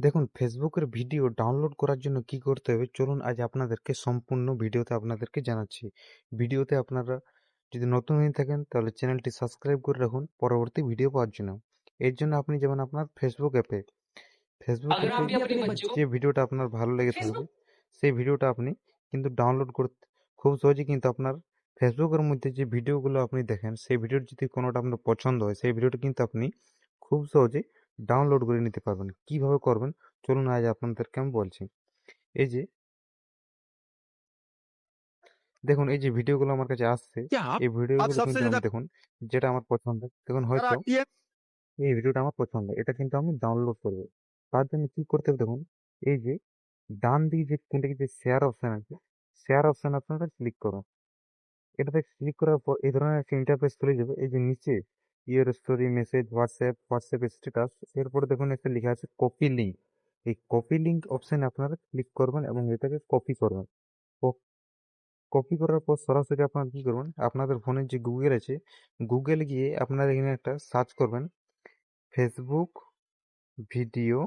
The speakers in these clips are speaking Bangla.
দেখুন, ফেসবুকের ভিডিও ডাউনলোড করার জন্য কি করতে হবে চলুন আজ আপনাদেরকে সম্পূর্ণ ভিডিওতে আপনাদেরকে জানাচ্ছি। ভিডিওতে আপনারা যদি নতুন হয়ে থাকেন তাহলে চ্যানেলটি সাবস্ক্রাইব করে রাখুন পরবর্তী ভিডিও পাওয়ার জন্য। এর জন্য আপনি যেমন আপনার ফেসবুক অ্যাপে যে ভিডিওটা আপনার ভালো লেগে থাকবে সেই ভিডিওটা আপনি কিন্তু ডাউনলোড করতে খুব সহজেই কিন্তু আপনার ফেসবুকের মধ্যে যে ভিডিওগুলো আপনি দেখেন সেই ভিডিওর যদি কোনোটা আপনার পছন্দ হয় সেই ভিডিওটা কিন্তু আপনি খুব সহজে ডাউনলোড করে নিতে পারবেন। কিভাবে করবেন চলুন আজ আপনাদেরকে আমি বলছি। এই যে দেখুন, এই যে ভিডিওগুলো আমার কাছে আসছে, क्या এই आप ভিডিওগুলো सबसे কিন্তু আমি ज्यादा দেখুন যেটা আমার পছন্দ, দেখুন হয়তো TN এই ভিডিওটা আমার পছন্দ, এটা কিন্তু আমি ডাউনলোড করবো। তার জন্য কি করতে হবে দেখুন, এই যে ডান দিকে যে কোনটা যে শেয়ার অপশন আছে, শেয়ার অপশন আপনারা ক্লিক করুন। এটাতে ক্লিক করার পর এই ধরনের একটা ইন্টারফেস চলে যাবে। এই যে নিচে your story, message, WhatsApp status, এরপরে দেখুন একটা লেখা আছে কপি লিঙ্ক। এই কপি লিঙ্ক অপশনে আপনারা ক্লিক করবেন এবং এটাকে কপি করবেন। কপি করার পর সরাসরি আপনারা কি করবেন, আপনাদের ফোনে যে গুগল আছে, গুগল গিয়ে আপনারা এখানে একটা সার্চ করবেন ফেসবুক ভিডিও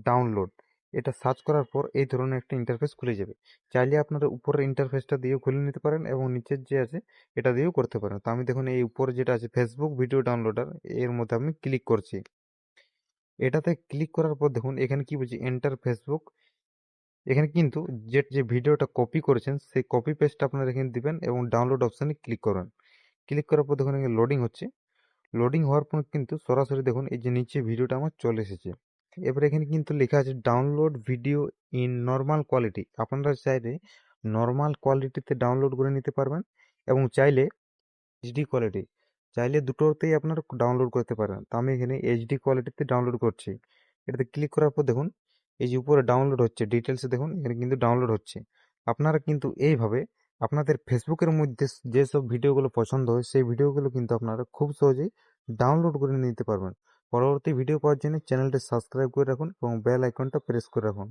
ডাউনলোড। এটা সার্চ করার পর এই ধরনের একটা ইন্টারফেস খুলে যাবে। চাইলে আপনারা উপরের ইন্টারফেসটা দিয়েও খুলে নিতে পারেন এবং নিচের যে আছে এটা দিয়েও করতে পারেন। তো আমি দেখুন এই উপরে যেটা আছে ফেসবুক ভিডিও ডাউনলোডার, এর মধ্যে আমি ক্লিক করছি। এটাতে ক্লিক করার পর দেখুন এখানে কি বলছি, এন্টার ফেসবুক। এখানে কিন্তু যে ভিডিওটা কপি করেছেন সেই কপি পেস্টটা আপনারা এখানে দিবেন এবং ডাউনলোড অপশানে ক্লিক করবেন। ক্লিক করার পর দেখুন এখানে লোডিং হচ্ছে। লোডিং হওয়ার পর কিন্তু সরাসরি দেখুন এই যে নিচে ভিডিওটা আমার চলে এসেছে। এবার এখানে কিন্তু লেখা আছে download video in normal quality. আপনারা চাইলে নর্মাল কোয়ালিটিতে ডাউনলোড করে নিতে পারবেন এবং চাইলে এইচডি কোয়ালিটি, চাইলে দুটোতেই আপনারা ডাউনলোড করতে পারেন। তো আমি এখানে এইচডি কোয়ালিটিতে ডাউনলোড করছি। এটাতে ক্লিক করার পর দেখুন এই যে উপরে ডাউনলোড হচ্ছে, ডিটেলসে দেখুন এখানে কিন্তু ডাউনলোড হচ্ছে। আপনারা কিন্তু এইভাবে আপনাদের ফেসবুকের মধ্যে যেসব ভিডিওগুলো পছন্দ হয় সেই ভিডিওগুলো কিন্তু আপনারা খুব সহজেই ডাউনলোড করে নিতে পারবেন। পরবর্তী ভিডিও পাওয়ার জন্য চ্যানেলটি সাবস্ক্রাইব করে রাখুন এবং বেল আইকনটা প্রেস করে রাখুন।